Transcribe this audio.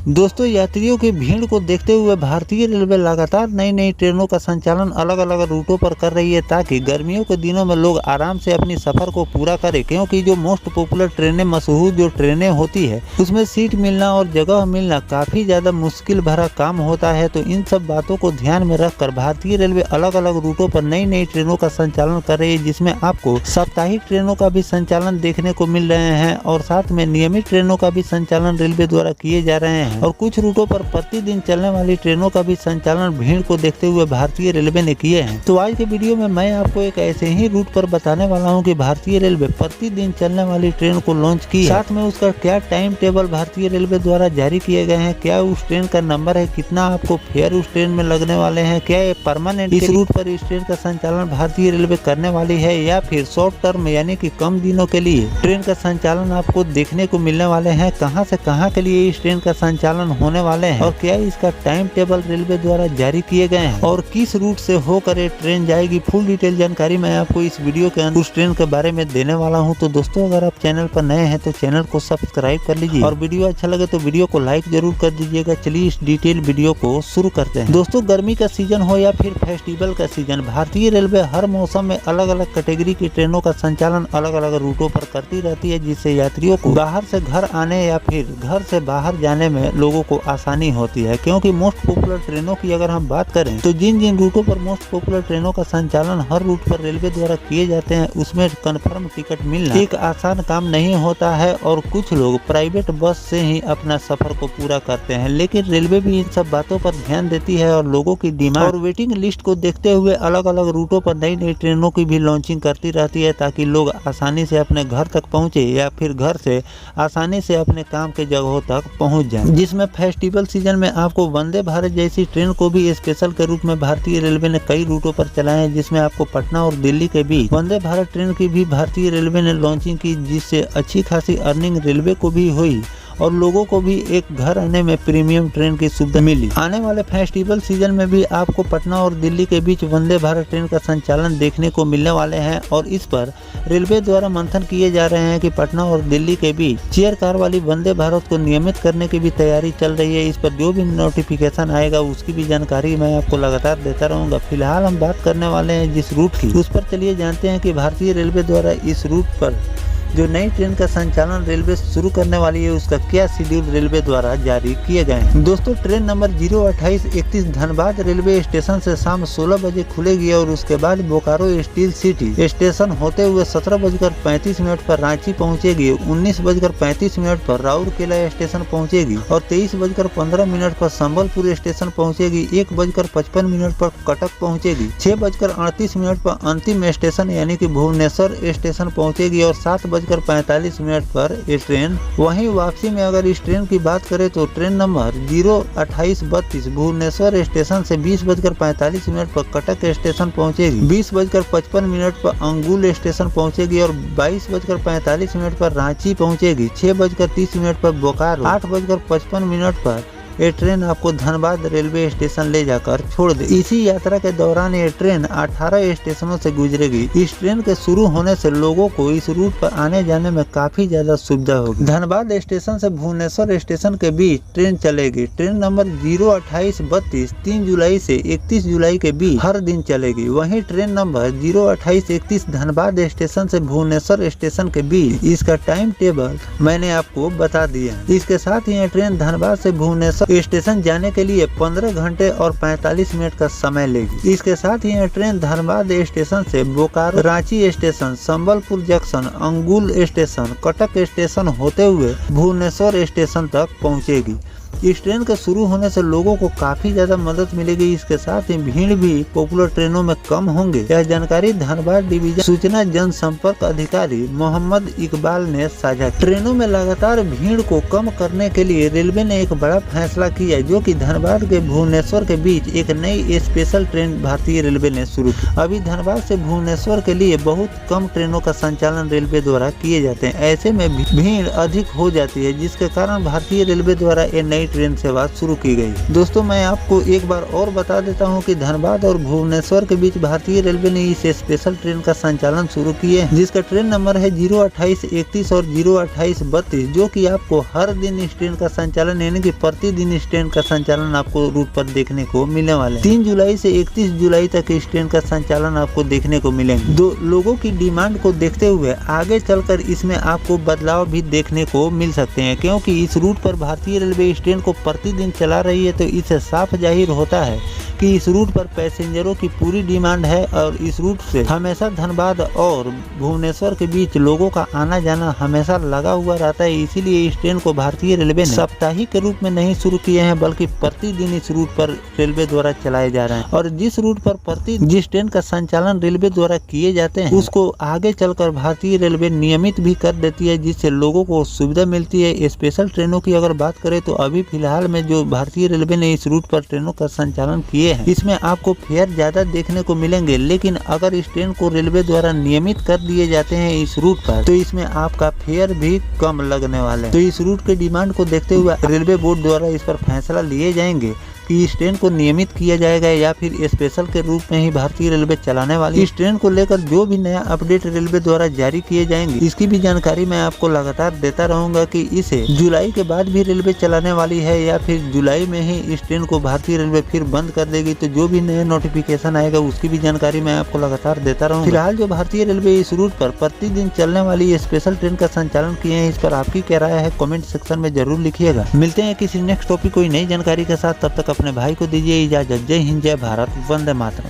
दोस्तों, यात्रियों की भीड़ को देखते हुए भारतीय रेलवे लगातार नई नई ट्रेनों का संचालन अलग अलग रूटों पर कर रही है, ताकि गर्मियों के दिनों में लोग आराम से अपनी सफर को पूरा करें। क्योंकि जो मोस्ट पॉपुलर ट्रेनें, मशहूर जो ट्रेनें होती है, उसमें सीट मिलना और जगह मिलना काफी ज्यादा मुश्किल भरा काम होता है। तो इन सब बातों को ध्यान में रखकर भारतीय रेलवे अलग अलग रूटों पर नई नई ट्रेनों का संचालन कर रही है, जिसमें आपको साप्ताहिक ट्रेनों का भी संचालन देखने को मिल रहे हैं और साथ में नियमित ट्रेनों का भी संचालन रेलवे द्वारा किए जा रहे हैं। और कुछ रूटों पर प्रतिदिन चलने वाली ट्रेनों का भी संचालन भीड़ को देखते हुए भारतीय रेलवे ने किए हैं। तो आज के वीडियो में मैं आपको एक ऐसे ही रूट पर बताने वाला हूं कि भारतीय रेलवे प्रतिदिन चलने वाली ट्रेन को लॉन्च की है, साथ में उसका क्या टाइम टेबल भारतीय रेलवे द्वारा जारी किए गए हैं, क्या उस ट्रेन का नंबर है, कितना आपको फेयर उस ट्रेन में लगने वाले हैं, क्या ये परमानेंट इस रूट पर इस ट्रेन का संचालन भारतीय रेलवे करने वाली है या फिर शॉर्ट टर्म यानी कि कम दिनों के लिए ट्रेन का संचालन आपको देखने को मिलने वाले हैं, कहां से कहां के लिए इस ट्रेन का संचालन होने वाले हैं और क्या इसका टाइम टेबल रेलवे द्वारा जारी किए गए हैं और किस रूट से होकर ये ट्रेन जाएगी। फुल डिटेल जानकारी मैं आपको इस वीडियो के अंदर उस ट्रेन के बारे में देने वाला हूं। तो दोस्तों, अगर आप चैनल पर नए हैं तो चैनल को सब्सक्राइब कर लीजिए और वीडियो अच्छा लगे तो वीडियो को लाइक जरूर कर दीजिएगा। चलिए इस डिटेल वीडियो को शुरू करते हैं। दोस्तों, गर्मी का सीजन हो या फिर फेस्टिवल का सीजन, भारतीय रेलवे हर मौसम में अलग अलग कैटेगरी की ट्रेनों का संचालन अलग अलग रूटों पर करती रहती है, जिससे यात्रियों को बाहर से घर आने या फिर घर से बाहर जाने में लोगों को आसानी होती है। क्योंकि मोस्ट पॉपुलर ट्रेनों की अगर हम बात करें तो जिन जिन रूटों पर मोस्ट पॉपुलर ट्रेनों का संचालन हर रूट पर रेलवे द्वारा किए जाते हैं, उसमें कंफर्म टिकट मिलना एक आसान काम नहीं होता है और कुछ लोग प्राइवेट बस से ही अपना सफर को पूरा करते हैं। लेकिन रेलवे भी इन सब बातों पर ध्यान देती है और लोगों की डिमांड और वेटिंग लिस्ट को देखते हुए अलग अलग रूटों पर नई नई ट्रेनों की भी लॉन्चिंग करती रहती है, ताकि लोग आसानी से अपने घर तक पहुंचे या फिर घर से आसानी से अपने काम के जगहों तक पहुंच जाए। जिसमें फेस्टिवल सीजन में आपको वंदे भारत जैसी ट्रेन को भी स्पेशल के रूप में भारतीय रेलवे ने कई रूटों पर चलाए हैं, जिसमें आपको पटना और दिल्ली के बीच वंदे भारत ट्रेन की भी भारतीय रेलवे ने लॉन्चिंग की, जिससे अच्छी खासी अर्निंग रेलवे को भी हुई और लोगों को भी एक घर आने में प्रीमियम ट्रेन की सुविधा मिली। आने वाले फेस्टिवल सीजन में भी आपको पटना और दिल्ली के बीच वंदे भारत ट्रेन का संचालन देखने को मिलने वाले हैं और इस पर रेलवे द्वारा मंथन किए जा रहे हैं कि पटना और दिल्ली के बीच चेयर कार वाली वंदे भारत को नियमित करने की भी तैयारी चल रही है। इस पर जो भी नोटिफिकेशन आएगा उसकी भी जानकारी मैं आपको लगातार देता रहूंगा। फिलहाल हम बात करने वाले हैं जिस रूट की, उस पर चलिए जानते हैं कि भारतीय रेलवे द्वारा इस रूट पर जो नई ट्रेन का संचालन रेलवे शुरू करने वाली है उसका क्या शेड्यूल रेलवे द्वारा जारी किए गए हैं। दोस्तों, train number 02831 Dhanbad railway station से शाम 16 बजे खुलेगी और उसके बाद बोकारो स्टील सिटी स्टेशन होते हुए 17:35 पर रांची पहुंचेगी, 19:35 पर राउरकेला स्टेशन पहुंचेगी और 23:15 पर संबलपुर स्टेशन पहुंचेगी, 1:55 पर कटक पहुंचेगी, 6:38 पर अंतिम स्टेशन यानी कि भुवनेश्वर स्टेशन पहुंचेगी और 7:45 पर ये ट्रेन वहीं वापसी में अगर इस ट्रेन की बात करें तो ट्रेन नंबर 02832 भुवनेश्वर स्टेशन से 20:45 पर कटक स्टेशन पहुंचेगी, 20:55 पर अंगुल स्टेशन पहुंचेगी और 22:45 पर रांची पहुंचेगी, 6:30 पर बोकारो, 8:55 पर ये ट्रेन आपको धनबाद रेलवे स्टेशन ले जाकर छोड़ दे। इसी यात्रा के दौरान ये ट्रेन 18 स्टेशनों से गुजरेगी। इस ट्रेन के शुरू होने से लोगों को इस रूट पर आने जाने में काफी ज्यादा सुविधा होगी। धनबाद स्टेशन से भुवनेश्वर स्टेशन के बीच ट्रेन चलेगी। ट्रेन नंबर 02832 3 जुलाई से 31 जुलाई के बीच हर दिन चलेगी। वहीं ट्रेन नंबर 02831 धनबाद स्टेशन से भुवनेश्वर स्टेशन के बीच इसका टाइम टेबल मैंने आपको बता दिया। इसके साथ ही यह ट्रेन धनबाद से भुवनेश्वर स्टेशन जाने के लिए 15 घंटे और 45 मिनट का समय लेगी। इसके साथ ही यह ट्रेन धनबाद स्टेशन से बोकारो, रांची स्टेशन, संबलपुर जंक्शन, अंगुल स्टेशन, कटक स्टेशन होते हुए भुवनेश्वर स्टेशन तक पहुंचेगी। इस ट्रेन के शुरू होने से लोगों को काफी ज्यादा मदद मिलेगी। इसके साथ ही भीड़ भी पॉपुलर ट्रेनों में कम होंगे। यह जानकारी धनबाद डिवीजन सूचना जनसंपर्क अधिकारी मोहम्मद इकबाल ने साझा की। ट्रेनों में लगातार भीड़ को कम करने के लिए रेलवे ने एक बड़ा फैसला किया, जो कि धनबाद के भुवनेश्वर के बीच एक नई स्पेशल ट्रेन भारतीय रेलवे ने शुरू की। अभी धनबाद से भुवनेश्वर के लिए बहुत कम ट्रेनों का संचालन रेलवे द्वारा किए जाते हैं। ऐसे में भीड़ अधिक हो जाती है, जिसके कारण भारतीय रेलवे द्वारा ये नई ट्रेन सेवा शुरू की गई। दोस्तों मैं आपको एक बार और बता देता हूँ कि धनबाद और भुवनेश्वर के बीच भारतीय रेलवे ने इस स्पेशल ट्रेन का संचालन शुरू किए हैं, जिसका ट्रेन नंबर है 02831 और 02832, जो कि आपको हर दिन इस ट्रेन का संचालन यानी कि प्रतिदिन इस ट्रेन का संचालन आपको रूट पर देखने को मिलने वाले 3 जुलाई से 31 जुलाई तक इस ट्रेन का संचालन आपको देखने को मिलेंगे। दो लोगों की डिमांड को देखते हुए आगे चलकर इसमें आपको बदलाव भी देखने को मिल सकते हैं, क्योंकि इस रूट पर भारतीय रेलवे इस ट्रेन को प्रतिदिन चला रही है, तो इससे साफ जाहिर होता है कि इस रूट पर पैसेंजरों की पूरी डिमांड है और इस रूट से हमेशा धनबाद और भुवनेश्वर के बीच लोगों का आना जाना हमेशा लगा हुआ रहता है। इसीलिए इस ट्रेन को भारतीय रेलवे ने साप्ताहिक के रूप में नहीं शुरू किए हैं, बल्कि प्रतिदिन इस रूट पर रेलवे द्वारा चलाए जा रहे हैं। और जिस रूट पर जिस ट्रेन का संचालन रेलवे द्वारा किए जाते हैं उसको आगे चलकर भारतीय रेलवे नियमित भी कर देती है, जिससे लोगों को सुविधा मिलती है। स्पेशल ट्रेनों की अगर बात करें तो अभी फिलहाल में जो भारतीय रेलवे ने इस रूट पर ट्रेनों का संचालन किए हैं, इसमें आपको फेयर ज्यादा देखने को मिलेंगे, लेकिन अगर इस ट्रेन को रेलवे द्वारा नियमित कर दिए जाते हैं इस रूट पर, तो इसमें आपका फेयर भी कम लगने वाले हैं। तो इस रूट के डिमांड को देखते हुए रेलवे बोर्ड द्वारा इस पर फैसला लिए जाएंगे कि इस ट्रेन को नियमित किया जाएगा या फिर स्पेशल के रूप में ही भारतीय रेलवे चलाने वाली। इस ट्रेन को लेकर जो भी नया अपडेट रेलवे द्वारा जारी किए जाएंगे, इसकी भी जानकारी मैं आपको लगातार देता रहूंगा कि इसे जुलाई के बाद भी रेलवे चलाने वाली है या फिर जुलाई में ही इस ट्रेन को भारतीय रेलवे फिर बंद कर देगी। तो जो भी नया नोटिफिकेशन आएगा उसकी भी जानकारी मैं आपको लगातार देता रहूंगा। फिलहाल जो भारतीय रेलवे इस रूट पर प्रतिदिन चलने वाली स्पेशल ट्रेन का संचालन किए हैं, इस पर आपकी क्या राय है कमेंट सेक्शन में जरूर लिखिएगा। मिलते हैं किसी नेक्स्ट टॉपिक कोई नई जानकारी के साथ, तब तक अपने भाई को दीजिए इजाजत। जय हिंद, जय भारत, वंदे मातरम।